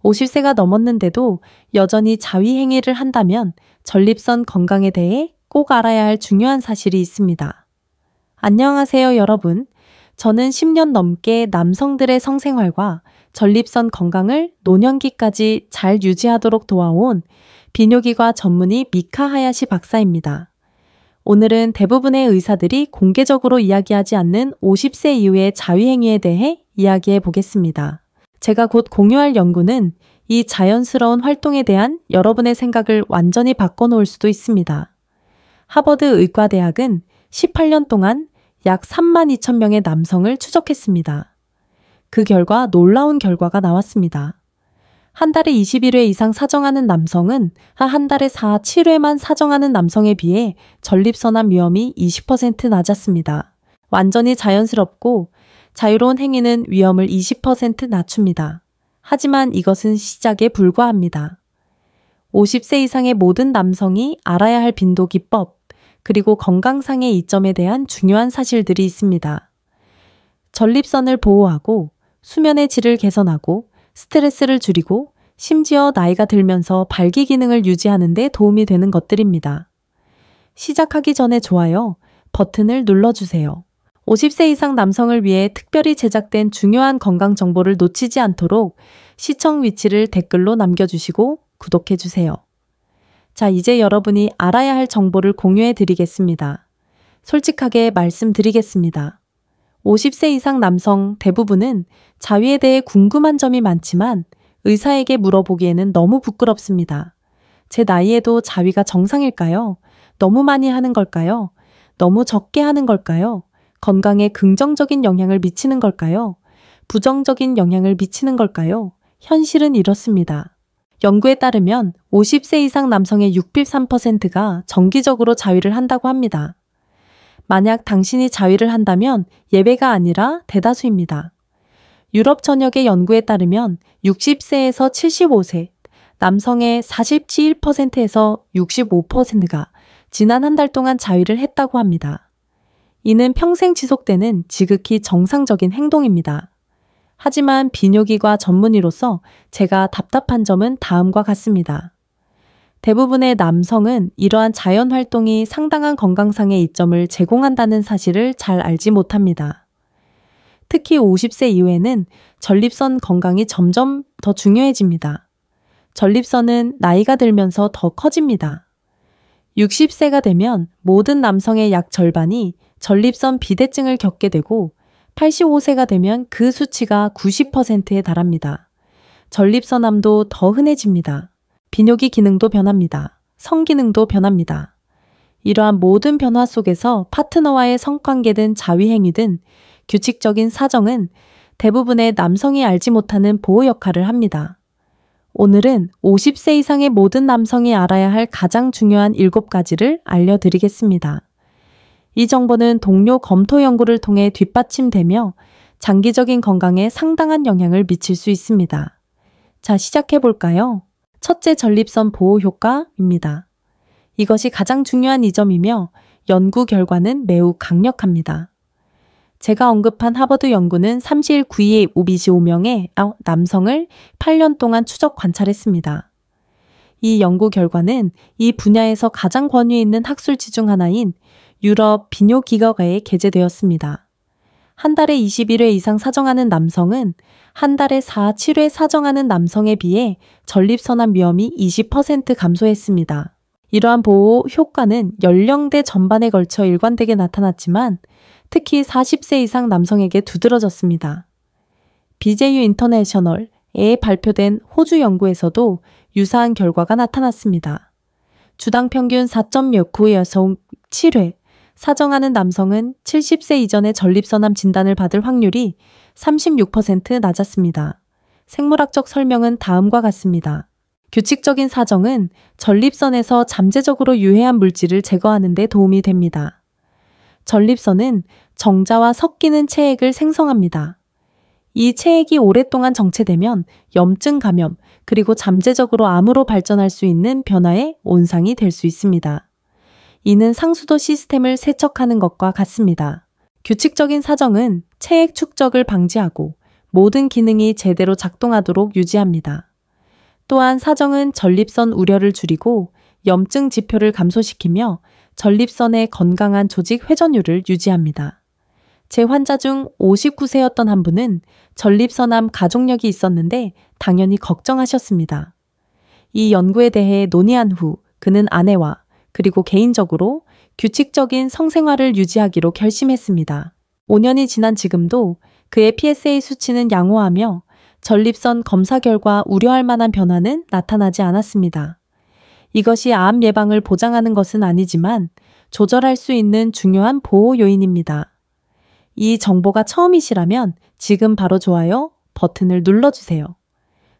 50세가 넘었는데도 여전히 자위 행위를 한다면 전립선 건강에 대해 꼭 알아야 할 중요한 사실이 있습니다. 안녕하세요, 여러분. 저는 10년 넘게 남성들의 성생활과 전립선 건강을 노년기까지 잘 유지하도록 도와온 비뇨기과 전문의 미카 하야시 박사입니다. 오늘은 대부분의 의사들이 공개적으로 이야기하지 않는 50세 이후의 자위행위에 대해 이야기해 보겠습니다. 제가 곧 공유할 연구는 이 자연스러운 활동에 대한 여러분의 생각을 완전히 바꿔놓을 수도 있습니다. 하버드 의과대학은 18년 동안 약 32,000명의 남성을 추적했습니다. 그 결과 놀라운 결과가 나왔습니다. 한 달에 21회 이상 사정하는 남성은 한 달에 7회만 사정하는 남성에 비해 전립선암 위험이 20% 낮았습니다. 완전히 자연스럽고 자유로운 행위는 위험을 20% 낮춥니다. 하지만 이것은 시작에 불과합니다. 50세 이상의 모든 남성이 알아야 할 빈도 기법, 그리고 건강상의 이점에 대한 중요한 사실들이 있습니다. 전립선을 보호하고 수면의 질을 개선하고 스트레스를 줄이고 심지어 나이가 들면서 발기 기능을 유지하는 데 도움이 되는 것들입니다. 시작하기 전에 좋아요 버튼을 눌러주세요. 50세 이상 남성을 위해 특별히 제작된 중요한 건강 정보를 놓치지 않도록 시청 위치를 댓글로 남겨주시고 구독해주세요. 자, 이제 여러분이 알아야 할 정보를 공유해 드리겠습니다. 솔직하게 말씀드리겠습니다. 50세 이상 남성 대부분은 자위에 대해 궁금한 점이 많지만 의사에게 물어보기에는 너무 부끄럽습니다. 제 나이에도 자위가 정상일까요? 너무 많이 하는 걸까요? 너무 적게 하는 걸까요? 건강에 긍정적인 영향을 미치는 걸까요? 부정적인 영향을 미치는 걸까요? 현실은 이렇습니다. 연구에 따르면 50세 이상 남성의 63%가 정기적으로 자위를 한다고 합니다. 만약 당신이 자위를 한다면 예외가 아니라 대다수입니다. 유럽 전역의 연구에 따르면 60세에서 75세, 남성의 47%에서 65%가 지난 한 달 동안 자위를 했다고 합니다. 이는 평생 지속되는 지극히 정상적인 행동입니다. 하지만 비뇨기과 전문의로서 제가 답답한 점은 다음과 같습니다. 대부분의 남성은 이러한 자연 활동이 상당한 건강상의 이점을 제공한다는 사실을 잘 알지 못합니다. 특히 50세 이후에는 전립선 건강이 점점 더 중요해집니다. 전립선은 나이가 들면서 더 커집니다. 60세가 되면 모든 남성의 약 절반이 전립선 비대증을 겪게 되고 85세가 되면 그 수치가 90%에 달합니다. 전립선암도 더 흔해집니다. 비뇨기 기능도 변합니다. 성기능도 변합니다. 이러한 모든 변화 속에서 파트너와의 성관계든 자위행위든 규칙적인 사정은 대부분의 남성이 알지 못하는 보호 역할을 합니다. 오늘은 50세 이상의 모든 남성이 알아야 할 가장 중요한 7가지를 알려드리겠습니다. 이 정보는 동료 검토 연구를 통해 뒷받침되며 장기적인 건강에 상당한 영향을 미칠 수 있습니다. 자, 시작해 볼까요? 첫째, 전립선 보호 효과입니다. 이것이 가장 중요한 이점이며 연구 결과는 매우 강력합니다. 제가 언급한 하버드 연구는 3실 9위 오비시 5명의 남성을 8년 동안 추적 관찰했습니다. 이 연구 결과는 이 분야에서 가장 권위 있는 학술지 중 하나인 유럽 비뇨기과에 게재되었습니다. 한 달에 21회 이상 사정하는 남성은 한 달에 7회 사정하는 남성에 비해 전립선암 위험이 20% 감소했습니다. 이러한 보호 효과는 연령대 전반에 걸쳐 일관되게 나타났지만 특히 40세 이상 남성에게 두드러졌습니다. BJU 인터내셔널에 발표된 호주 연구에서도 유사한 결과가 나타났습니다. 주당 평균 4.69에서 7회 사정하는 남성은 70세 이전에 전립선암 진단을 받을 확률이 36% 낮았습니다. 생물학적 설명은 다음과 같습니다. 규칙적인 사정은 전립선에서 잠재적으로 유해한 물질을 제거하는 데 도움이 됩니다. 전립선은 정자와 섞이는 체액을 생성합니다. 이 체액이 오랫동안 정체되면 염증 감염, 그리고 잠재적으로 암으로 발전할 수 있는 변화의 온상이 될 수 있습니다. 이는 상수도 시스템을 세척하는 것과 같습니다. 규칙적인 사정은 체액 축적을 방지하고 모든 기능이 제대로 작동하도록 유지합니다. 또한 사정은 전립선 우려를 줄이고 염증 지표를 감소시키며 전립선의 건강한 조직 회전율을 유지합니다. 제 환자 중 59세였던 한 분은 전립선암 가족력이 있었는데 당연히 걱정하셨습니다. 이 연구에 대해 논의한 후 그는 아내와 그리고 개인적으로 규칙적인 성생활을 유지하기로 결심했습니다. 5년이 지난 지금도 그의 PSA 수치는 양호하며 전립선 검사 결과 우려할 만한 변화는 나타나지 않았습니다. 이것이 암 예방을 보장하는 것은 아니지만 조절할 수 있는 중요한 보호 요인입니다. 이 정보가 처음이시라면 지금 바로 좋아요 버튼을 눌러주세요.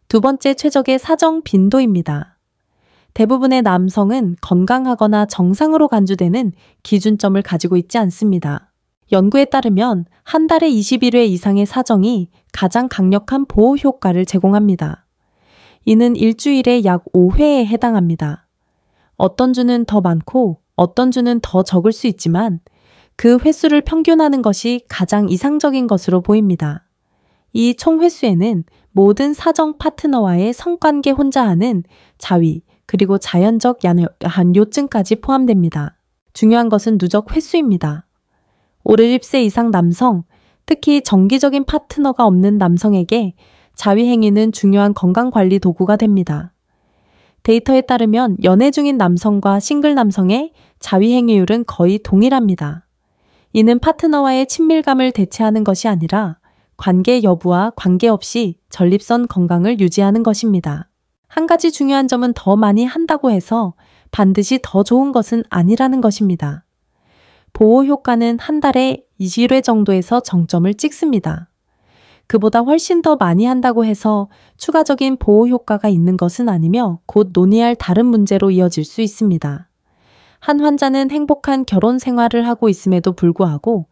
두 번째 최적의 사정 빈도입니다. 대부분의 남성은 건강하거나 정상으로 간주되는 기준점을 가지고 있지 않습니다. 연구에 따르면 한 달에 21회 이상의 사정이 가장 강력한 보호 효과를 제공합니다. 이는 일주일에 약 5회에 해당합니다. 어떤 주는 더 많고 어떤 주는 더 적을 수 있지만 그 횟수를 평균하는 것이 가장 이상적인 것으로 보입니다. 이 총 횟수에는 모든 사정 파트너와의 성관계 혼자 하는 자위 그리고 자연적 요증까지 포함됩니다. 중요한 것은 누적 횟수입니다. 50세 이상 남성, 특히 정기적인 파트너가 없는 남성에게 자위 행위는 중요한 건강관리 도구가 됩니다. 데이터에 따르면 연애 중인 남성과 싱글 남성의 자위 행위율은 거의 동일합니다. 이는 파트너와의 친밀감을 대체하는 것이 아니라 관계 여부와 관계없이 전립선 건강을 유지하는 것입니다. 한 가지 중요한 점은 더 많이 한다고 해서 반드시 더 좋은 것은 아니라는 것입니다. 보호 효과는 한 달에 20회 정도에서 정점을 찍습니다. 그보다 훨씬 더 많이 한다고 해서 추가적인 보호 효과가 있는 것은 아니며 곧 논의할 다른 문제로 이어질 수 있습니다. 한 환자는 행복한 결혼 생활을 하고 있음에도 불구하고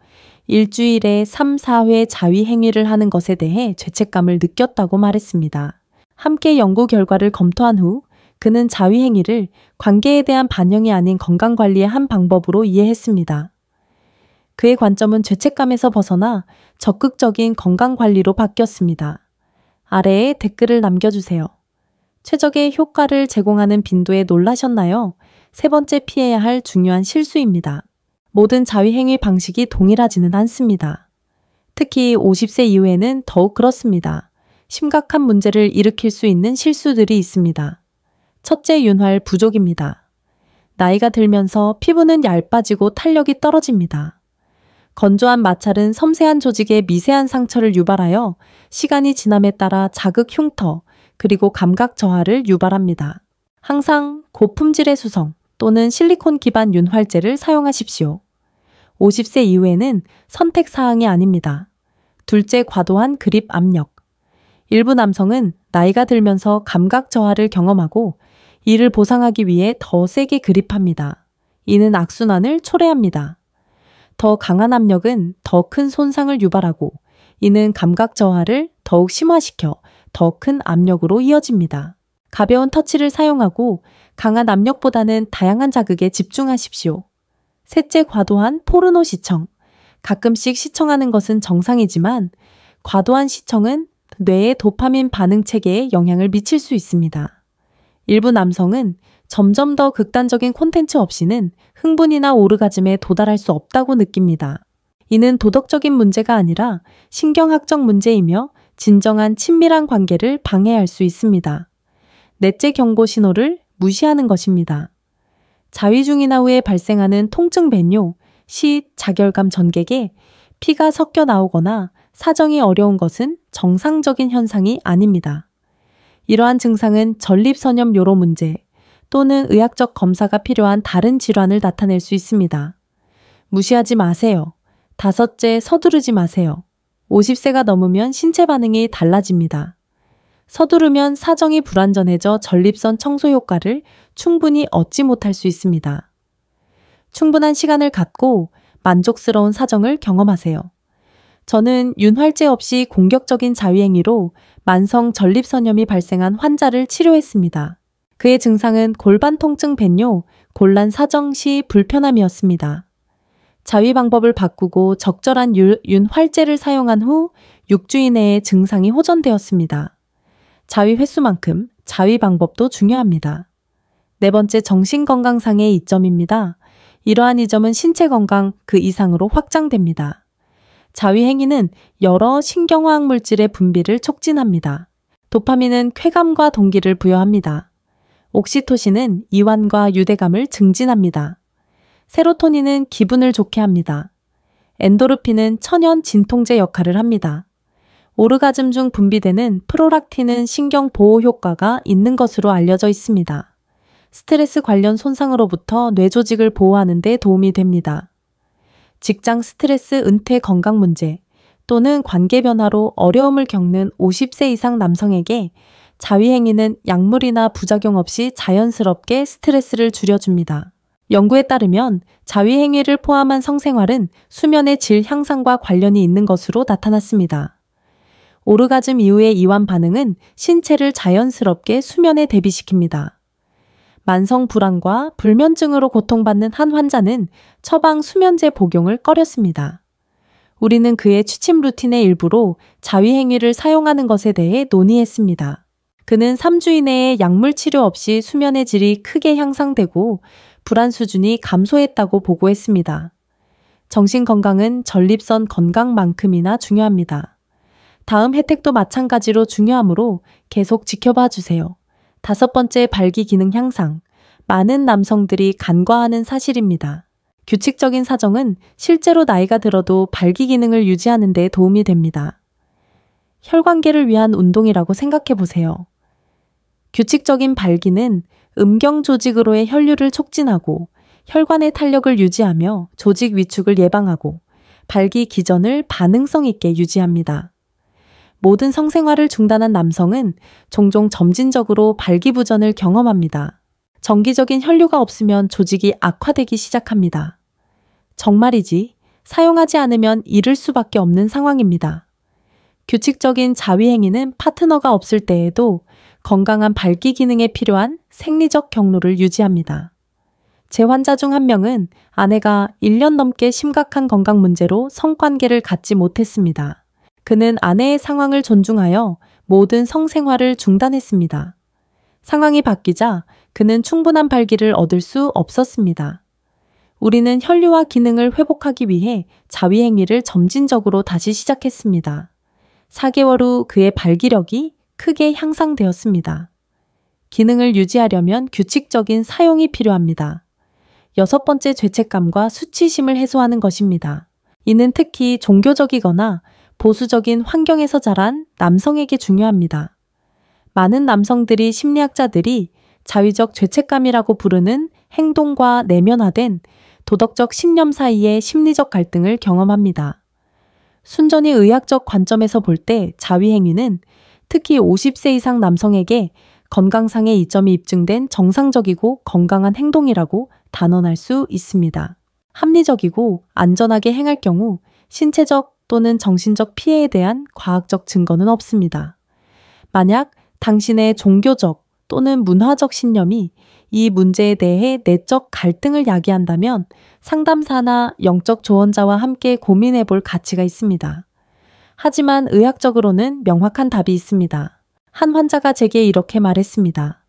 일주일에 3, 4회 자위 행위를 하는 것에 대해 죄책감을 느꼈다고 말했습니다. 함께 연구 결과를 검토한 후 그는 자위 행위를 관계에 대한 반영이 아닌 건강관리의 한 방법으로 이해했습니다. 그의 관점은 죄책감에서 벗어나 적극적인 건강관리로 바뀌었습니다. 아래에 댓글을 남겨주세요. 최적의 효과를 제공하는 빈도에 놀라셨나요? 세 번째 피해야 할 중요한 실수입니다. 모든 자위행위 방식이 동일하지는 않습니다. 특히 50세 이후에는 더욱 그렇습니다. 심각한 문제를 일으킬 수 있는 실수들이 있습니다. 첫째, 윤활 부족입니다. 나이가 들면서 피부는 얇아지고 탄력이 떨어집니다. 건조한 마찰은 섬세한 조직에 미세한 상처를 유발하여 시간이 지남에 따라 자극 흉터 그리고 감각 저하를 유발합니다. 항상 고품질의 수성 또는 실리콘 기반 윤활제를 사용하십시오. 50세 이후에는 선택 사항이 아닙니다. 둘째, 과도한 그립 압력. 일부 남성은 나이가 들면서 감각 저하를 경험하고 이를 보상하기 위해 더 세게 그립합니다. 이는 악순환을 초래합니다. 더 강한 압력은 더 큰 손상을 유발하고 이는 감각 저하를 더욱 심화시켜 더 큰 압력으로 이어집니다. 가벼운 터치를 사용하고 강한 압력보다는 다양한 자극에 집중하십시오. 셋째, 과도한 포르노 시청. 가끔씩 시청하는 것은 정상이지만 과도한 시청은 뇌의 도파민 반응 체계에 영향을 미칠 수 있습니다. 일부 남성은 점점 더 극단적인 콘텐츠 없이는 흥분이나 오르가즘에 도달할 수 없다고 느낍니다. 이는 도덕적인 문제가 아니라 신경학적 문제이며 진정한 친밀한 관계를 방해할 수 있습니다. 넷째, 경고 신호를 무시하는 것입니다. 자위 중이나 후에 발생하는 통증 배뇨, 시, 자결감 전객에 피가 섞여 나오거나 사정이 어려운 것은 정상적인 현상이 아닙니다. 이러한 증상은 전립선염 요로 문제 또는 의학적 검사가 필요한 다른 질환을 나타낼 수 있습니다. 무시하지 마세요. 다섯째, 서두르지 마세요. 50세가 넘으면 신체 반응이 달라집니다. 서두르면 사정이 불완전해져 전립선 청소 효과를 충분히 얻지 못할 수 있습니다. 충분한 시간을 갖고 만족스러운 사정을 경험하세요. 저는 윤활제 없이 공격적인 자위행위로 만성 전립선염이 발생한 환자를 치료했습니다. 그의 증상은 골반 통증 배뇨, 곤란 사정 시 불편함이었습니다. 자위 방법을 바꾸고 적절한 윤활제를 사용한 후 6주 이내에 증상이 호전되었습니다. 자위 횟수만큼 자위 방법도 중요합니다. 네 번째, 정신건강상의 이점입니다. 이러한 이점은 신체 건강 그 이상으로 확장됩니다. 자위 행위는 여러 신경화학 물질의 분비를 촉진합니다. 도파민은 쾌감과 동기를 부여합니다. 옥시토신은 이완과 유대감을 증진합니다. 세로토닌은 기분을 좋게 합니다. 엔도르핀은 천연 진통제 역할을 합니다. 오르가즘 중 분비되는 프로락틴은 신경 보호 효과가 있는 것으로 알려져 있습니다. 스트레스 관련 손상으로부터 뇌 조직을 보호하는 데 도움이 됩니다. 직장 스트레스, 은퇴, 건강 문제 또는 관계 변화로 어려움을 겪는 50세 이상 남성에게 자위 행위는 약물이나 부작용 없이 자연스럽게 스트레스를 줄여줍니다. 연구에 따르면 자위 행위를 포함한 성생활은 수면의 질 향상과 관련이 있는 것으로 나타났습니다. 오르가즘 이후의 이완 반응은 신체를 자연스럽게 수면에 대비시킵니다. 만성 불안과 불면증으로 고통받는 한 환자는 처방 수면제 복용을 꺼렸습니다. 우리는 그의 취침 루틴의 일부로 자위 행위를 사용하는 것에 대해 논의했습니다. 그는 3주 이내에 약물 치료 없이 수면의 질이 크게 향상되고 불안 수준이 감소했다고 보고했습니다. 정신건강은 전립선 건강만큼이나 중요합니다. 다음 혜택도 마찬가지로 중요하므로 계속 지켜봐 주세요. 5번째, 발기 기능 향상. 많은 남성들이 간과하는 사실입니다. 규칙적인 사정은 실제로 나이가 들어도 발기 기능을 유지하는 데 도움이 됩니다. 혈관계를 위한 운동이라고 생각해 보세요. 규칙적인 발기는 음경 조직으로의 혈류를 촉진하고 혈관의 탄력을 유지하며 조직 위축을 예방하고 발기 기전을 반응성 있게 유지합니다. 모든 성생활을 중단한 남성은 종종 점진적으로 발기부전을 경험합니다. 정기적인 혈류가 없으면 조직이 악화되기 시작합니다. 정말이지 사용하지 않으면 잃을 수밖에 없는 상황입니다. 규칙적인 자위 행위는 파트너가 없을 때에도 건강한 발기 기능에 필요한 생리적 경로를 유지합니다. 제 환자 중 한 명은 아내가 1년 넘게 심각한 건강 문제로 성관계를 갖지 못했습니다. 그는 아내의 상황을 존중하여 모든 성생활을 중단했습니다. 상황이 바뀌자 그는 충분한 발기를 얻을 수 없었습니다. 우리는 혈류와 기능을 회복하기 위해 자위 행위를 점진적으로 다시 시작했습니다. 4개월 후 그의 발기력이 크게 향상되었습니다. 기능을 유지하려면 규칙적인 사용이 필요합니다. 6번째, 죄책감과 수치심을 해소하는 것입니다. 이는 특히 종교적이거나 보수적인 환경에서 자란 남성에게 중요합니다. 많은 남성들이 심리학자들이 자위적 죄책감이라고 부르는 행동과 내면화된 도덕적 신념 사이의 심리적 갈등을 경험합니다. 순전히 의학적 관점에서 볼 때 자위 행위는 특히 50세 이상 남성에게 건강상의 이점이 입증된 정상적이고 건강한 행동이라고 단언할 수 있습니다. 합리적이고 안전하게 행할 경우 신체적 또는 정신적 피해에 대한 과학적 증거는 없습니다. 만약 당신의 종교적 또는 문화적 신념이 이 문제에 대해 내적 갈등을 야기한다면 상담사나 영적 조언자와 함께 고민해 볼 가치가 있습니다. 하지만 의학적으로는 명확한 답이 있습니다. 한 환자가 제게 이렇게 말했습니다.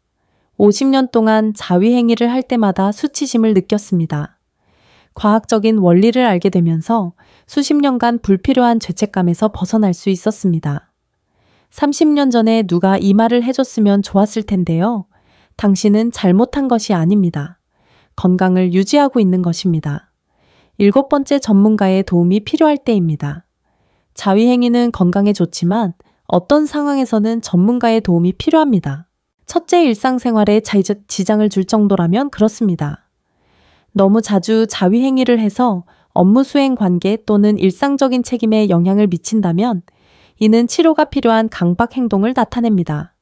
50년 동안 자위 행위를 할 때마다 수치심을 느꼈습니다. 과학적인 원리를 알게 되면서 수십 년간 불필요한 죄책감에서 벗어날 수 있었습니다. 30년 전에 누가 이 말을 해줬으면 좋았을 텐데요. 당신은 잘못한 것이 아닙니다. 건강을 유지하고 있는 것입니다. 7번째, 전문가의 도움이 필요할 때입니다. 자위 행위는 건강에 좋지만 어떤 상황에서는 전문가의 도움이 필요합니다. 첫째, 일상생활에 지장을 줄 정도라면 그렇습니다. 너무 자주 자위 행위를 해서 업무 수행 관계 또는 일상적인 책임에 영향을 미친다면 이는 치료가 필요한 강박 행동을 나타냅니다.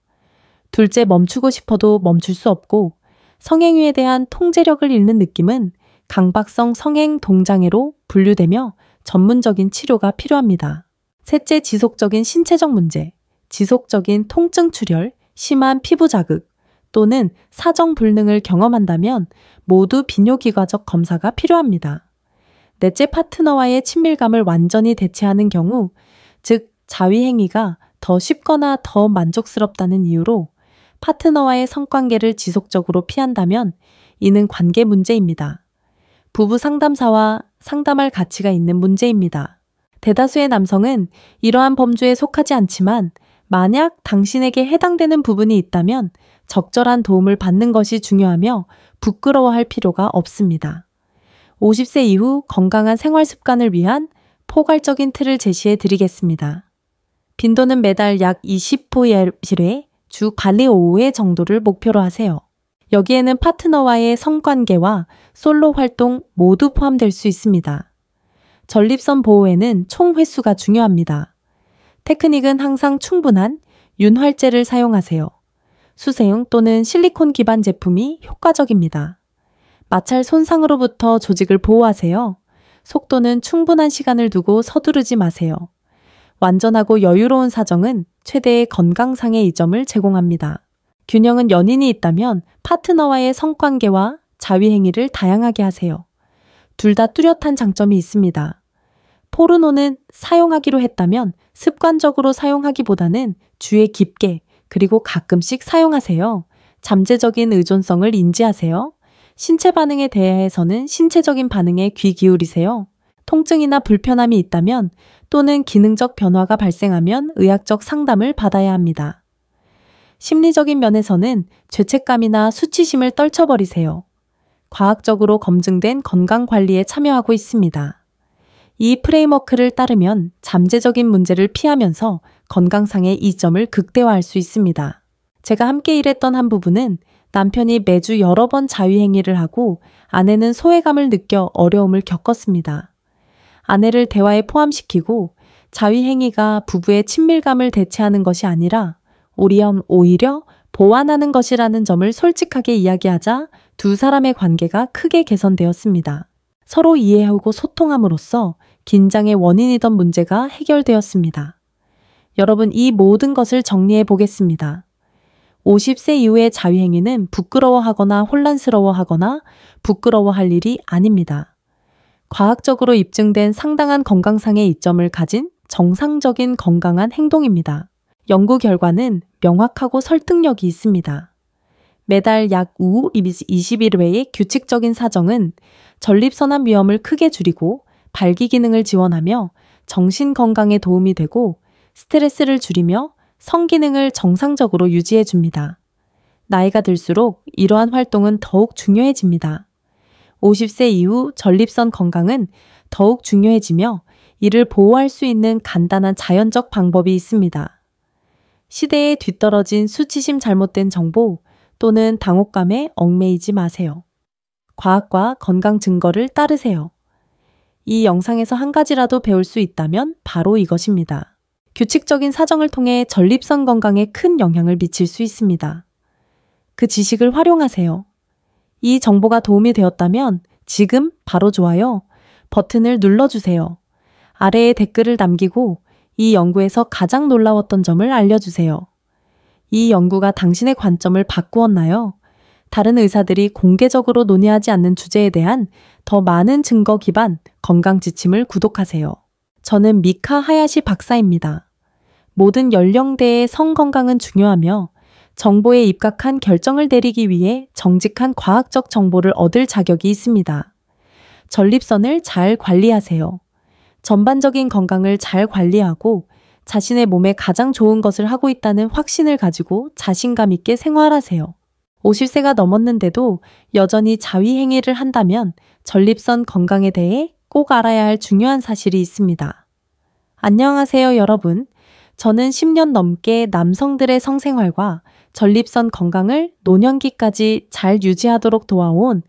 둘째, 멈추고 싶어도 멈출 수 없고 성행위에 대한 통제력을 잃는 느낌은 강박성 성행 동장애로 분류되며 전문적인 치료가 필요합니다. 셋째, 지속적인 신체적 문제, 지속적인 통증 출혈, 심한 피부 자극 또는 사정 불능을 경험한다면 모두 비뇨기과적 검사가 필요합니다. 넷째, 파트너와의 친밀감을 완전히 대체하는 경우, 즉 자위 행위가 더 쉽거나 더 만족스럽다는 이유로 파트너와의 성관계를 지속적으로 피한다면 이는 관계 문제입니다. 부부 상담사와 상담할 가치가 있는 문제입니다. 대다수의 남성은 이러한 범주에 속하지 않지만 만약 당신에게 해당되는 부분이 있다면 적절한 도움을 받는 것이 중요하며 부끄러워할 필요가 없습니다. 50세 이후 건강한 생활 습관을 위한 포괄적인 틀을 제시해 드리겠습니다. 빈도는 매달 약 20호일회 주 관리 5회 정도를 목표로 하세요. 여기에는 파트너와의 성관계와 솔로 활동 모두 포함될 수 있습니다. 전립선 보호에는 총 횟수가 중요합니다. 테크닉은 항상 충분한 윤활제를 사용하세요. 수세용 또는 실리콘 기반 제품이 효과적입니다. 마찰 손상으로부터 조직을 보호하세요. 속도는 충분한 시간을 두고 서두르지 마세요. 완전하고 여유로운 사정은 최대의 건강상의 이점을 제공합니다. 균형은 연인이 있다면 파트너와의 성관계와 자위행위를 다양하게 하세요. 둘 다 뚜렷한 장점이 있습니다. 포르노는 사용하기로 했다면 습관적으로 사용하기보다는 주에 깊게 그리고 가끔씩 사용하세요. 잠재적인 의존성을 인지하세요. 신체 반응에 대해서는 신체적인 반응에 귀 기울이세요. 통증이나 불편함이 있다면 또는 기능적 변화가 발생하면 의학적 상담을 받아야 합니다. 심리적인 면에서는 죄책감이나 수치심을 떨쳐버리세요. 과학적으로 검증된 건강관리에 참여하고 있습니다. 이 프레임워크를 따르면 잠재적인 문제를 피하면서 건강상의 이점을 극대화할 수 있습니다. 제가 함께 일했던 한 부부는 남편이 매주 여러 번 자위행위를 하고 아내는 소외감을 느껴 어려움을 겪었습니다. 아내를 대화에 포함시키고 자위행위가 부부의 친밀감을 대체하는 것이 아니라 오히려 보완하는 것이라는 점을 솔직하게 이야기하자 두 사람의 관계가 크게 개선되었습니다. 서로 이해하고 소통함으로써 긴장의 원인이던 문제가 해결되었습니다. 여러분, 이 모든 것을 정리해 보겠습니다. 50세 이후의 자위행위는 부끄러워하거나 혼란스러워하거나 부끄러워할 일이 아닙니다. 과학적으로 입증된 상당한 건강상의 이점을 가진 정상적인 건강한 행동입니다. 연구 결과는 명확하고 설득력이 있습니다. 매달 약 21회의 규칙적인 사정은 전립선암 위험을 크게 줄이고 발기 기능을 지원하며 정신 건강에 도움이 되고 스트레스를 줄이며 성기능을 정상적으로 유지해 줍니다. 나이가 들수록 이러한 활동은 더욱 중요해집니다. 50세 이후 전립선 건강은 더욱 중요해지며 이를 보호할 수 있는 간단한 자연적 방법이 있습니다. 시대에 뒤떨어진 수치심 잘못된 정보 또는 당혹감에 얽매이지 마세요. 과학과 건강 증거를 따르세요. 이 영상에서 한 가지라도 배울 수 있다면 바로 이것입니다. 규칙적인 사정을 통해 전립선 건강에 큰 영향을 미칠 수 있습니다. 그 지식을 활용하세요. 이 정보가 도움이 되었다면 지금 바로 좋아요 버튼을 눌러주세요. 아래에 댓글을 남기고 이 연구에서 가장 놀라웠던 점을 알려주세요. 이 연구가 당신의 관점을 바꾸었나요? 다른 의사들이 공개적으로 논의하지 않는 주제에 대한 더 많은 증거 기반 건강 지침을 구독하세요. 저는 미카 하야시 박사입니다. 모든 연령대의 성 건강은 중요하며 정보에 입각한 결정을 내리기 위해 정직한 과학적 정보를 얻을 자격이 있습니다. 전립선을 잘 관리하세요. 전반적인 건강을 잘 관리하고 자신의 몸에 가장 좋은 것을 하고 있다는 확신을 가지고 자신감 있게 생활하세요. 50세가 넘었는데도 여전히 자위행위를 한다면 전립선 건강에 대해 꼭 알아야 할 중요한 사실이 있습니다. 안녕하세요, 여러분. 저는 10년 넘게 남성들의 성생활과 전립선 건강을 노년기까지 잘 유지하도록 도와온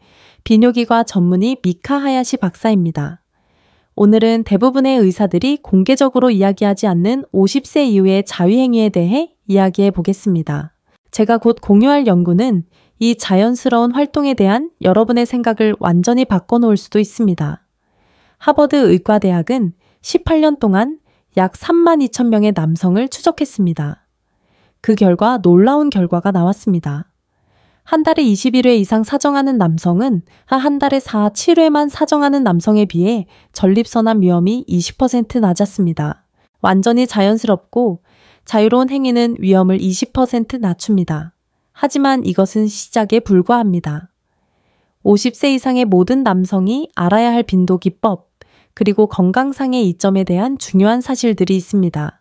비뇨기과 전문의 미카 하야시 박사입니다. 오늘은 대부분의 의사들이 공개적으로 이야기하지 않는 50세 이후의 자위행위에 대해 이야기해 보겠습니다. 제가 곧 공유할 연구는 이 자연스러운 활동에 대한 여러분의 생각을 완전히 바꿔놓을 수도 있습니다. 하버드 의과대학은 18년 동안 약 32,000명의 남성을 추적했습니다. 그 결과 놀라운 결과가 나왔습니다. 한 달에 21회 이상 사정하는 남성은 한 달에 7회만 사정하는 남성에 비해 전립선암 위험이 20% 낮았습니다. 완전히 자연스럽고 자유로운 행위는 위험을 20% 낮춥니다. 하지만 이것은 시작에 불과합니다. 50세 이상의 모든 남성이 알아야 할 빈도 기법, 그리고 건강상의 이점에 대한 중요한 사실들이 있습니다.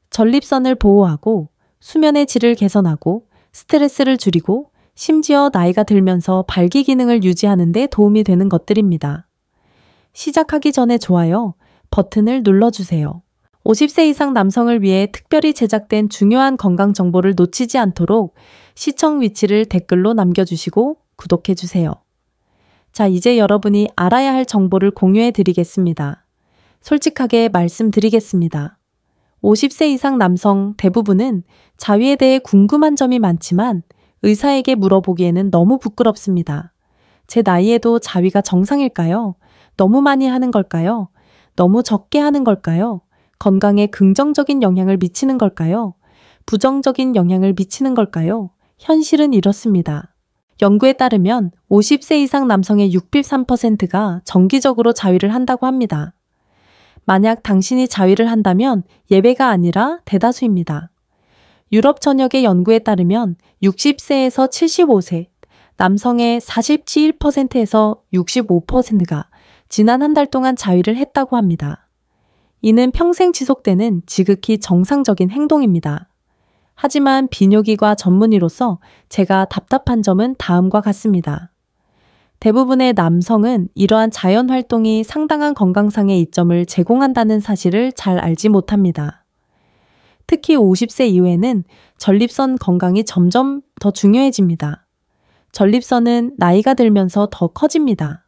전립선을 보호하고 수면의 질을 개선하고 스트레스를 줄이고 심지어 나이가 들면서 발기 기능을 유지하는 데 도움이 되는 것들입니다. 시작하기 전에 좋아요 버튼을 눌러주세요. 50세 이상 남성을 위해 특별히 제작된 중요한 건강 정보를 놓치지 않도록 시청 위치를 댓글로 남겨주시고 구독해주세요. 자, 이제 여러분이 알아야 할 정보를 공유해 드리겠습니다. 솔직하게 말씀드리겠습니다. 50세 이상 남성 대부분은 자위에 대해 궁금한 점이 많지만 의사에게 물어보기에는 너무 부끄럽습니다. 제 나이에도 자위가 정상일까요? 너무 많이 하는 걸까요? 너무 적게 하는 걸까요? 건강에 긍정적인 영향을 미치는 걸까요? 부정적인 영향을 미치는 걸까요? 현실은 이렇습니다. 연구에 따르면 50세 이상 남성의 63%가 정기적으로 자위를 한다고 합니다. 만약 당신이 자위를 한다면 예외가 아니라 대다수입니다. 유럽 전역의 연구에 따르면 60세에서 75세, 남성의 47%에서 65%가 지난 한 달 동안 자위를 했다고 합니다. 이는 평생 지속되는 지극히 정상적인 행동입니다. 하지만 비뇨기과 전문의로서 제가 답답한 점은 다음과 같습니다. 대부분의 남성은 이러한 자연 활동이 상당한 건강상의 이점을 제공한다는 사실을 잘 알지 못합니다. 특히 50세 이후에는 전립선 건강이 점점 더 중요해집니다. 전립선은 나이가 들면서 더 커집니다.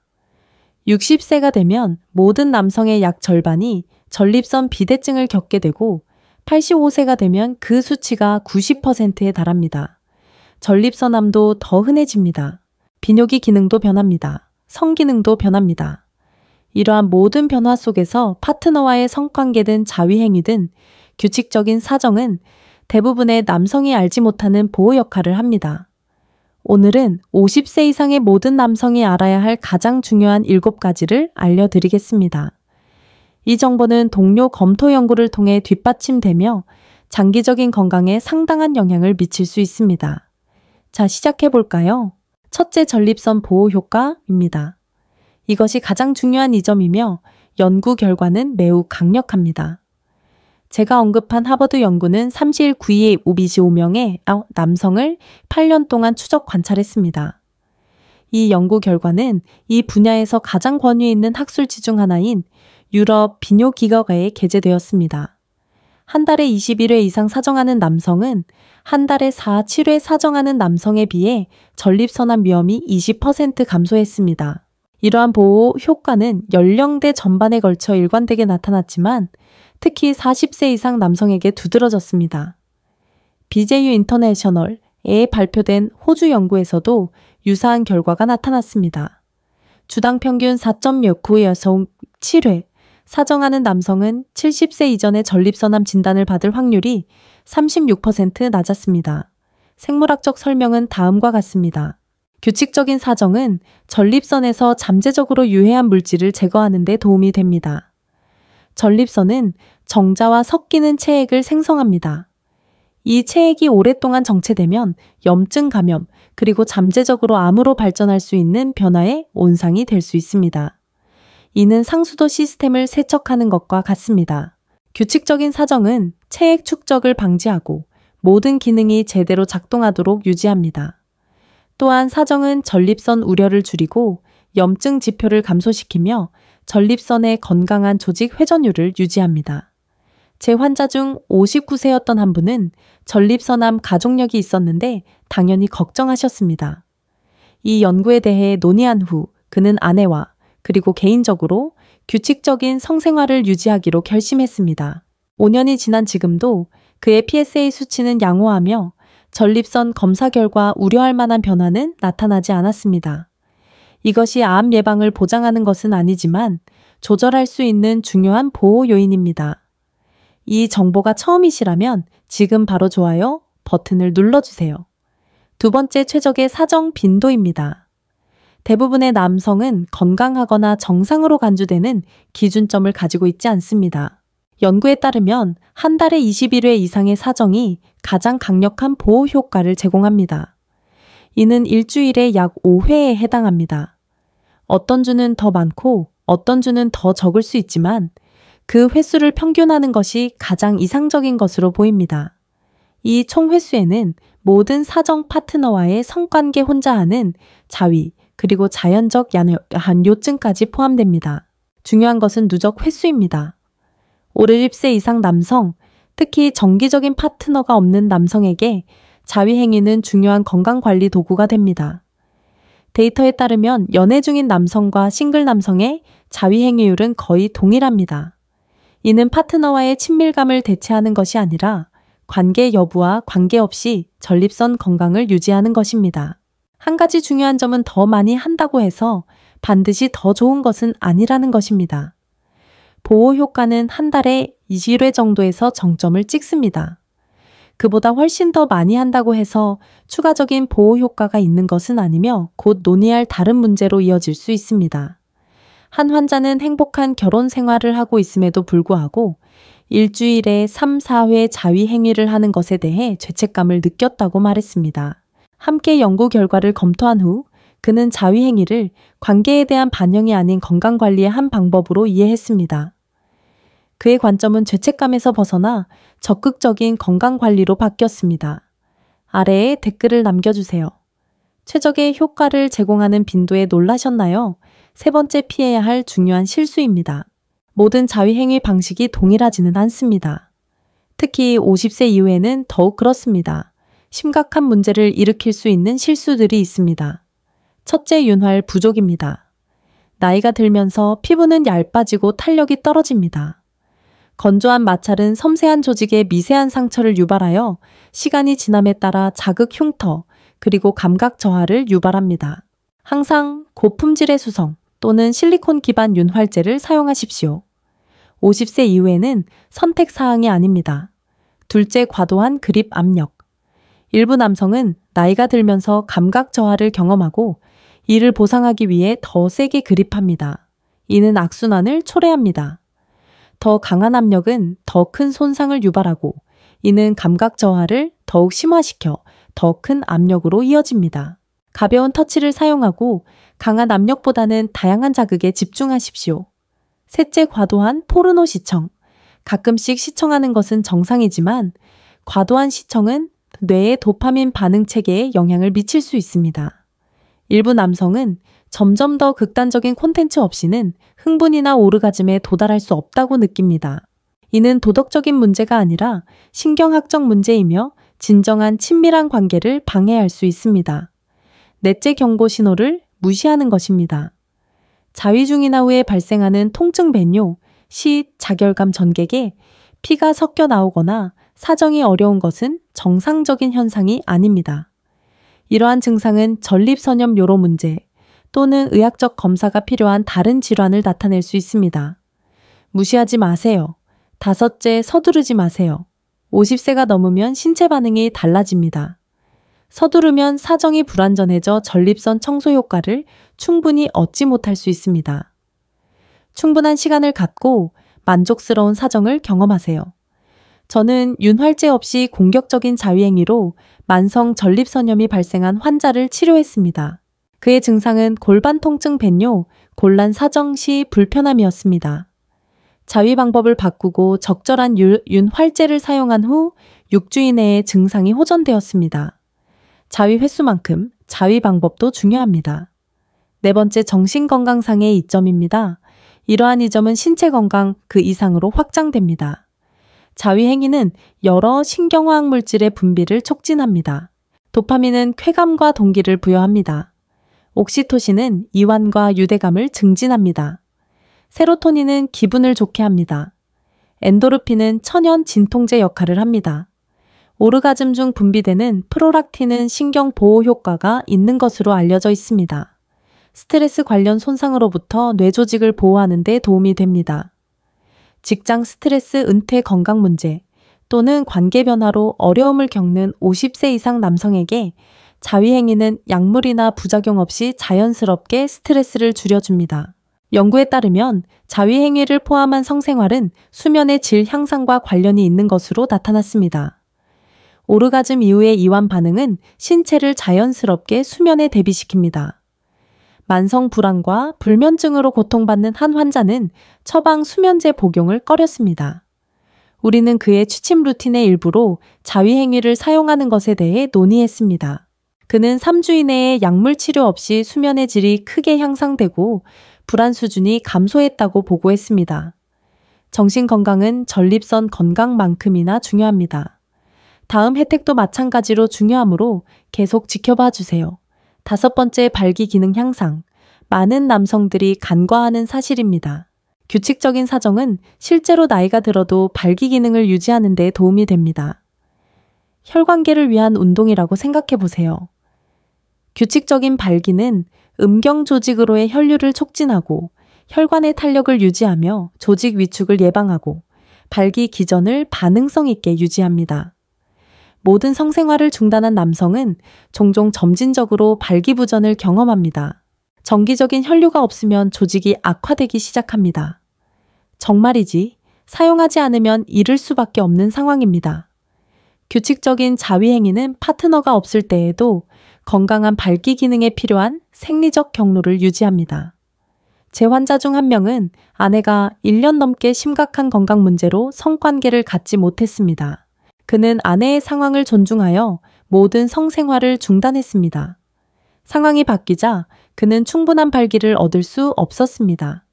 60세가 되면 모든 남성의 약 절반이 전립선 비대증을 겪게 되고 85세가 되면 그 수치가 90%에 달합니다. 전립선암도 더 흔해집니다. 비뇨기 기능도 변합니다. 성기능도 변합니다. 이러한 모든 변화 속에서 파트너와의 성관계든 자위행위든 규칙적인 사정은 대부분의 남성이 알지 못하는 보호 역할을 합니다. 오늘은 50세 이상의 모든 남성이 알아야 할 가장 중요한 7가지를 알려드리겠습니다. 이 정보는 동료 검토 연구를 통해 뒷받침되며 장기적인 건강에 상당한 영향을 미칠 수 있습니다. 자, 시작해볼까요? 첫째, 전립선 보호 효과입니다. 이것이 가장 중요한 이점이며 연구 결과는 매우 강력합니다. 제가 언급한 하버드 연구는 3시 9일 55명의 남성을 8년 동안 추적 관찰했습니다. 이 연구 결과는 이 분야에서 가장 권위 있는 학술지 중 하나인 유럽 비뇨기과에 게재되었습니다. 한 달에 21회 이상 사정하는 남성은 한 달에 4, 7회 사정하는 남성에 비해 전립선암 위험이 20% 감소했습니다. 이러한 보호 효과는 연령대 전반에 걸쳐 일관되게 나타났지만 특히 40세 이상 남성에게 두드러졌습니다. BJU 인터내셔널에 발표된 호주 연구에서도 유사한 결과가 나타났습니다. 주당 평균 4.69에서 7회 사정하는 남성은 70세 이전에 전립선암 진단을 받을 확률이 36% 낮았습니다. 생물학적 설명은 다음과 같습니다. 규칙적인 사정은 전립선에서 잠재적으로 유해한 물질을 제거하는 데 도움이 됩니다. 전립선은 정자와 섞이는 체액을 생성합니다. 이 체액이 오랫동안 정체되면 염증 감염, 그리고 잠재적으로 암으로 발전할 수 있는 변화의 온상이 될 수 있습니다. 이는 상수도 시스템을 세척하는 것과 같습니다. 규칙적인 사정은 체액 축적을 방지하고 모든 기능이 제대로 작동하도록 유지합니다. 또한 사정은 전립선 우려를 줄이고 염증 지표를 감소시키며 전립선의 건강한 조직 회전율을 유지합니다. 제 환자 중 59세였던 한 분은 전립선암 가족력이 있었는데 당연히 걱정하셨습니다. 이 연구에 대해 논의한 후 그는 아내와 그리고 개인적으로 규칙적인 성생활을 유지하기로 결심했습니다. 5년이 지난 지금도 그의 PSA 수치는 양호하며 전립선 검사 결과 우려할 만한 변화는 나타나지 않았습니다. 이것이 암 예방을 보장하는 것은 아니지만 조절할 수 있는 중요한 보호 요인입니다. 이 정보가 처음이시라면 지금 바로 좋아요 버튼을 눌러주세요. 두 번째, 최적의 사정 빈도입니다. 대부분의 남성은 건강하거나 정상으로 간주되는 기준점을 가지고 있지 않습니다. 연구에 따르면 한 달에 21회 이상의 사정이 가장 강력한 보호 효과를 제공합니다. 이는 일주일에 약 5회에 해당합니다. 어떤 주는 더 많고 어떤 주는 더 적을 수 있지만 그 횟수를 평균하는 것이 가장 이상적인 것으로 보입니다. 이 총 횟수에는 모든 사정 파트너와의 성관계 혼자 하는 자위, 그리고 자연적 요증까지 포함됩니다. 중요한 것은 누적 횟수입니다. 50세 이상 남성, 특히 정기적인 파트너가 없는 남성에게 자위 행위는 중요한 건강관리 도구가 됩니다. 데이터에 따르면 연애 중인 남성과 싱글 남성의 자위 행위율은 거의 동일합니다. 이는 파트너와의 친밀감을 대체하는 것이 아니라 관계 여부와 관계없이 전립선 건강을 유지하는 것입니다. 한 가지 중요한 점은 더 많이 한다고 해서 반드시 더 좋은 것은 아니라는 것입니다. 보호 효과는 한 달에 20회 정도에서 정점을 찍습니다. 그보다 훨씬 더 많이 한다고 해서 추가적인 보호 효과가 있는 것은 아니며 곧 논의할 다른 문제로 이어질 수 있습니다. 한 환자는 행복한 결혼 생활을 하고 있음에도 불구하고 일주일에 3, 4회 자위 행위를 하는 것에 대해 죄책감을 느꼈다고 말했습니다. 함께 연구 결과를 검토한 후 그는 자위 행위를 관계에 대한 반영이 아닌 건강관리의 한 방법으로 이해했습니다. 그의 관점은 죄책감에서 벗어나 적극적인 건강관리로 바뀌었습니다. 아래에 댓글을 남겨주세요. 최적의 효과를 제공하는 빈도에 놀라셨나요? 세 번째 피해야 할 중요한 실수입니다. 모든 자위행위 방식이 동일하지는 않습니다. 특히 50세 이후에는 더욱 그렇습니다. 심각한 문제를 일으킬 수 있는 실수들이 있습니다. 첫째, 윤활 부족입니다. 나이가 들면서 피부는 얇아지고 탄력이 떨어집니다. 건조한 마찰은 섬세한 조직에 미세한 상처를 유발하여 시간이 지남에 따라 자극 흉터, 그리고 감각 저하를 유발합니다. 항상 고품질의 수성 또는 실리콘 기반 윤활제를 사용하십시오. 50세 이후에는 선택 사항이 아닙니다. 둘째, 과도한 그립 압력. 일부 남성은 나이가 들면서 감각 저하를 경험하고 이를 보상하기 위해 더 세게 그립합니다. 이는 악순환을 초래합니다. 더 강한 압력은 더 큰 손상을 유발하고 이는 감각 저하를 더욱 심화시켜 더 큰 압력으로 이어집니다. 가벼운 터치를 사용하고 강한 압력보다는 다양한 자극에 집중하십시오. 셋째, 과도한 포르노 시청. 가끔씩 시청하는 것은 정상이지만 과도한 시청은 뇌의 도파민 반응 체계에 영향을 미칠 수 있습니다. 일부 남성은 점점 더 극단적인 콘텐츠 없이는 흥분이나 오르가즘에 도달할 수 없다고 느낍니다. 이는 도덕적인 문제가 아니라 신경학적 문제이며 진정한 친밀한 관계를 방해할 수 있습니다. 넷째, 경고 신호를 무시하는 것입니다. 자위 중이나 후에 발생하는 통증 배뇨, 시, 자결감 전객에 피가 섞여 나오거나 사정이 어려운 것은 정상적인 현상이 아닙니다. 이러한 증상은 전립선염 요로 문제 또는 의학적 검사가 필요한 다른 질환을 나타낼 수 있습니다. 무시하지 마세요. 다섯째, 서두르지 마세요. 50세가 넘으면 신체 반응이 달라집니다. 서두르면 사정이 불완전해져 전립선 청소 효과를 충분히 얻지 못할 수 있습니다. 충분한 시간을 갖고 만족스러운 사정을 경험하세요. 저는 윤활제 없이 공격적인 자위행위로 만성 전립선염이 발생한 환자를 치료했습니다. 그의 증상은 골반 통증 배뇨, 곤란 사정 시 불편함이었습니다. 자위 방법을 바꾸고 적절한 윤활제를 사용한 후 6주 이내에 증상이 호전되었습니다. 자위 횟수만큼 자위 방법도 중요합니다. 네 번째, 정신건강상의 이점입니다. 이러한 이점은 신체 건강 그 이상으로 확장됩니다. 자위 행위는 여러 신경화학 물질의 분비를 촉진합니다. 도파민은 쾌감과 동기를 부여합니다. 옥시토신은 이완과 유대감을 증진합니다. 세로토닌은 기분을 좋게 합니다. 엔도르핀은 천연 진통제 역할을 합니다. 오르가즘 중 분비되는 프로락틴은 신경 보호 효과가 있는 것으로 알려져 있습니다. 스트레스 관련 손상으로부터 뇌 조직을 보호하는 데 도움이 됩니다. 직장 스트레스, 은퇴 건강 문제 또는 관계 변화로 어려움을 겪는 50세 이상 남성에게 자위 행위는 약물이나 부작용 없이 자연스럽게 스트레스를 줄여줍니다. 연구에 따르면 자위행위를 포함한 성생활은 수면의 질 향상과 관련이 있는 것으로 나타났습니다. 오르가즘 이후의 이완 반응은 신체를 자연스럽게 수면에 대비시킵니다. 만성 불안과 불면증으로 고통받는 한 환자는 처방 수면제 복용을 꺼렸습니다. 우리는 그의 취침 루틴의 일부로 자위행위를 사용하는 것에 대해 논의했습니다. 그는 3주 이내에 약물 치료 없이 수면의 질이 크게 향상되고 불안 수준이 감소했다고 보고했습니다. 정신 건강은 전립선 건강만큼이나 중요합니다. 다음 혜택도 마찬가지로 중요하므로 계속 지켜봐 주세요. 5번째, 발기 기능 향상. 많은 남성들이 간과하는 사실입니다. 규칙적인 사정은 실제로 나이가 들어도 발기 기능을 유지하는 데 도움이 됩니다. 혈관계를 위한 운동이라고 생각해 보세요. 규칙적인 발기는 음경 조직으로의 혈류를 촉진하고 혈관의 탄력을 유지하며 조직 위축을 예방하고 발기 기전을 반응성 있게 유지합니다. 모든 성생활을 중단한 남성은 종종 점진적으로 발기부전을 경험합니다. 정기적인 혈류가 없으면 조직이 악화되기 시작합니다. 정말이지 사용하지 않으면 잃을 수밖에 없는 상황입니다. 규칙적인 자위행위는 파트너가 없을 때에도 건강한 발기 기능에 필요한 생리적 경로를 유지합니다. 제 환자 중 한 명은 아내가 1년 넘게 심각한 건강 문제로 성관계를 갖지 못했습니다. 그는 아내의 상황을 존중하여 모든 성생활을 중단했습니다. 상황이 바뀌자 그는 충분한 발기를 얻을 수 없었습니다.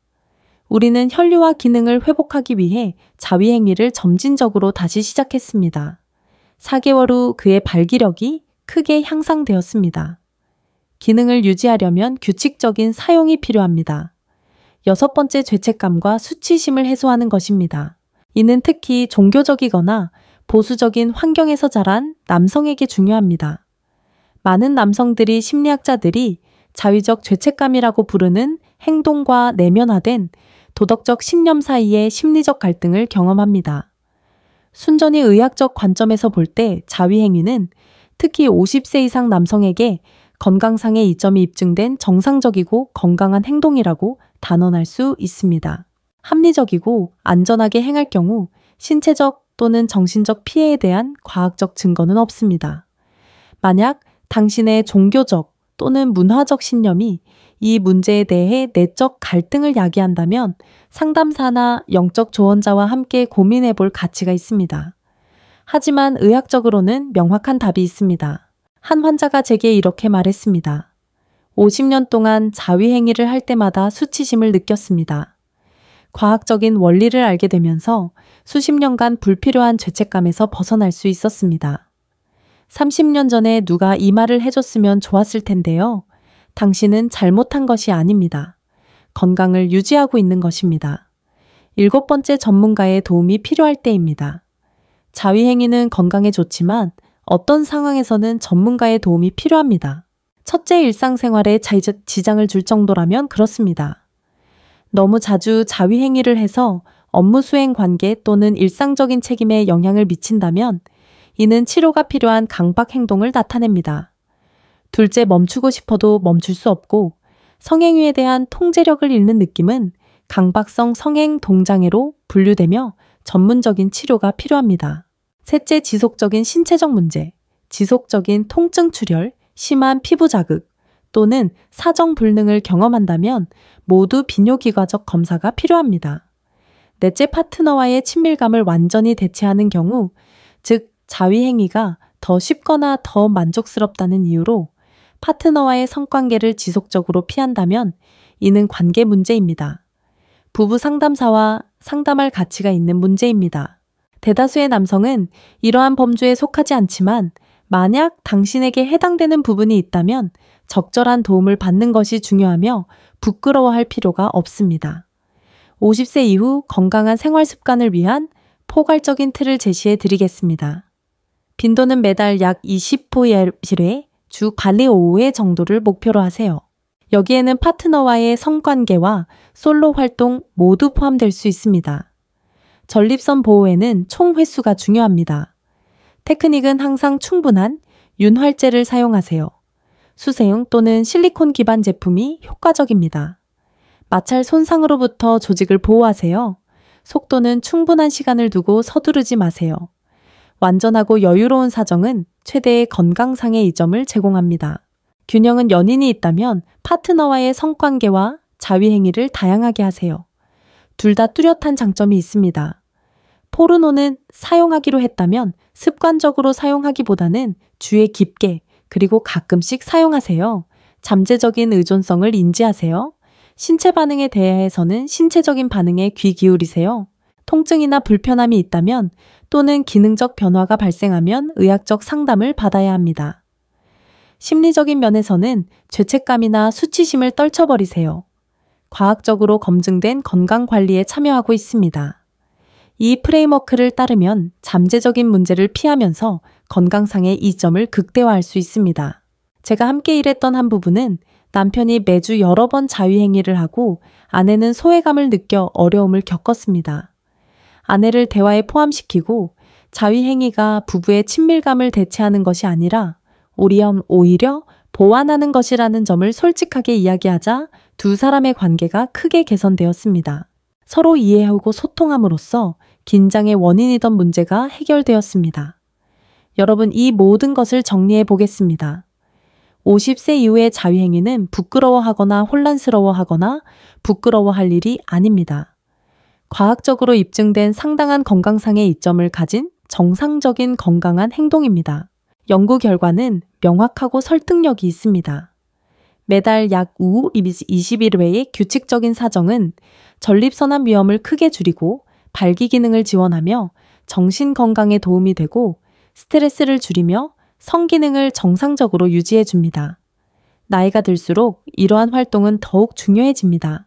우리는 혈류와 기능을 회복하기 위해 자위행위를 점진적으로 다시 시작했습니다. 4개월 후 그의 발기력이 크게 향상되었습니다. 기능을 유지하려면 규칙적인 사용이 필요합니다. 6번째, 죄책감과 수치심을 해소하는 것입니다. 이는 특히 종교적이거나 보수적인 환경에서 자란 남성에게 중요합니다. 많은 남성들이 심리학자들이 자위적 죄책감이라고 부르는 행동과 내면화된 도덕적 신념 사이의 심리적 갈등을 경험합니다. 순전히 의학적 관점에서 볼 때 자위행위는 특히 50세 이상 남성에게 건강상의 이점이 입증된 정상적이고 건강한 행동이라고 단언할 수 있습니다. 합리적이고 안전하게 행할 경우 신체적 또는 정신적 피해에 대한 과학적 증거는 없습니다. 만약 당신의 종교적 또는 문화적 신념이 이 문제에 대해 내적 갈등을 야기한다면 상담사나 영적 조언자와 함께 고민해 볼 가치가 있습니다. 하지만 의학적으로는 명확한 답이 있습니다. 한 환자가 제게 이렇게 말했습니다. 50년 동안 자위행위를 할 때마다 수치심을 느꼈습니다. 과학적인 원리를 알게 되면서 수십 년간 불필요한 죄책감에서 벗어날 수 있었습니다. 30년 전에 누가 이 말을 해줬으면 좋았을 텐데요. 당신은 잘못한 것이 아닙니다. 건강을 유지하고 있는 것입니다. 7번째, 전문가의 도움이 필요할 때입니다. 자위행위는 건강에 좋지만 어떤 상황에서는 전문가의 도움이 필요합니다. 첫째, 일상생활에 지장을 줄 정도라면 그렇습니다. 너무 자주 자위행위를 해서 업무 수행 관계 또는 일상적인 책임에 영향을 미친다면 이는 치료가 필요한 강박 행동을 나타냅니다. 둘째, 멈추고 싶어도 멈출 수 없고 성행위에 대한 통제력을 잃는 느낌은 강박성 성행 동장애로 분류되며 전문적인 치료가 필요합니다. 셋째, 지속적인 신체적 문제, 지속적인 통증 출혈, 심한 피부 자극 또는 사정 불능을 경험한다면 모두 비뇨기과적 검사가 필요합니다. 넷째, 파트너와의 친밀감을 완전히 대체하는 경우, 즉 자위행위가 더 쉽거나 더 만족스럽다는 이유로 파트너와의 성관계를 지속적으로 피한다면 이는 관계 문제입니다. 부부 상담사와 상담할 가치가 있는 문제입니다. 대다수의 남성은 이러한 범주에 속하지 않지만 만약 당신에게 해당되는 부분이 있다면 적절한 도움을 받는 것이 중요하며 부끄러워할 필요가 없습니다. 50세 이후 건강한 생활 습관을 위한 포괄적인 틀을 제시해 드리겠습니다. 빈도는 매달 약 20호일회 주 관리 5회 정도를 목표로 하세요. 여기에는 파트너와의 성관계와 솔로 활동 모두 포함될 수 있습니다. 전립선 보호에는 총 횟수가 중요합니다. 테크닉은 항상 충분한 윤활제를 사용하세요. 수세용 또는 실리콘 기반 제품이 효과적입니다. 마찰 손상으로부터 조직을 보호하세요. 속도는 충분한 시간을 두고 서두르지 마세요. 완전하고 여유로운 사정은 최대의 건강상의 이점을 제공합니다. 균형은 연인이 있다면 파트너와의 성관계와 자위행위를 다양하게 하세요. 둘 다 뚜렷한 장점이 있습니다. 포르노는 사용하기로 했다면 습관적으로 사용하기보다는 주의 깊게 그리고 가끔씩 사용하세요. 잠재적인 의존성을 인지하세요. 신체 반응에 대해서는 신체적인 반응에 귀 기울이세요. 통증이나 불편함이 있다면 또는 기능적 변화가 발생하면 의학적 상담을 받아야 합니다. 심리적인 면에서는 죄책감이나 수치심을 떨쳐버리세요. 과학적으로 검증된 건강관리에 참여하고 있습니다. 이 프레임워크를 따르면 잠재적인 문제를 피하면서 건강상의 이점을 극대화할 수 있습니다. 제가 함께 일했던 한 부부는 남편이 매주 여러 번 자위행위를 하고 아내는 소외감을 느껴 어려움을 겪었습니다. 아내를 대화에 포함시키고 자위행위가 부부의 친밀감을 대체하는 것이 아니라 오히려 보완하는 것이라는 점을 솔직하게 이야기하자 두 사람의 관계가 크게 개선되었습니다. 서로 이해하고 소통함으로써 긴장의 원인이던 문제가 해결되었습니다. 여러분, 이 모든 것을 정리해 보겠습니다. 50세 이후의 자위행위는 부끄러워하거나 혼란스러워하거나 부끄러워할 일이 아닙니다. 과학적으로 입증된 상당한 건강상의 이점을 가진 정상적인 건강한 행동입니다. 연구 결과는 명확하고 설득력이 있습니다. 매달 약 20일회의 규칙적인 사정은 전립선암 위험을 크게 줄이고 발기 기능을 지원하며 정신 건강에 도움이 되고 스트레스를 줄이며 성기능을 정상적으로 유지해 줍니다. 나이가 들수록 이러한 활동은 더욱 중요해집니다.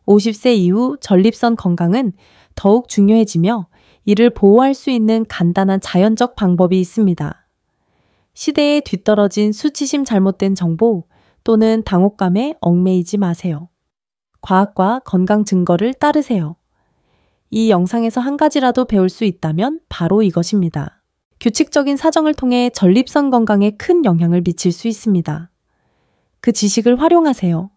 50세 이후 전립선 건강은 더욱 중요해지며 이를 보호할 수 있는 간단한 자연적 방법이 있습니다. 시대에 뒤떨어진 수치심 잘못된 정보 또는 당혹감에 얽매이지 마세요. 과학과 건강 증거를 따르세요. 이 영상에서 한 가지라도 배울 수 있다면 바로 이것입니다. 규칙적인 사정을 통해 전립선 건강에 큰 영향을 미칠 수 있습니다. 그 지식을 활용하세요.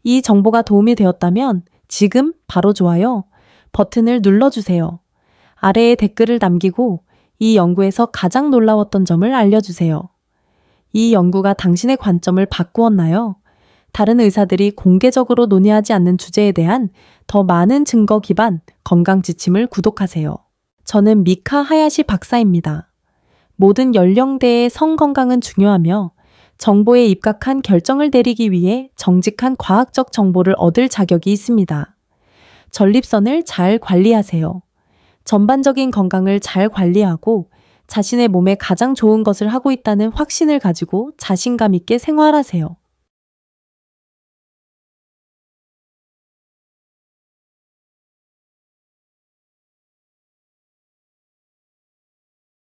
이 정보가 도움이 되었다면 지금 바로 좋아요 버튼을 눌러주세요. 아래에 댓글을 남기고 이 연구에서 가장 놀라웠던 점을 알려주세요. 이 연구가 당신의 관점을 바꾸었나요? 다른 의사들이 공개적으로 논의하지 않는 주제에 대한 더 많은 증거 기반 건강 지침을 구독하세요. 저는 미카 하야시 박사입니다. 모든 연령대의 성 건강은 중요하며 정보에 입각한 결정을 내리기 위해 정직한 과학적 정보를 얻을 자격이 있습니다. 전립선을 잘 관리하세요. 전반적인 건강을 잘 관리하고 자신의 몸에 가장 좋은 것을 하고 있다는 확신을 가지고 자신감 있게 생활하세요.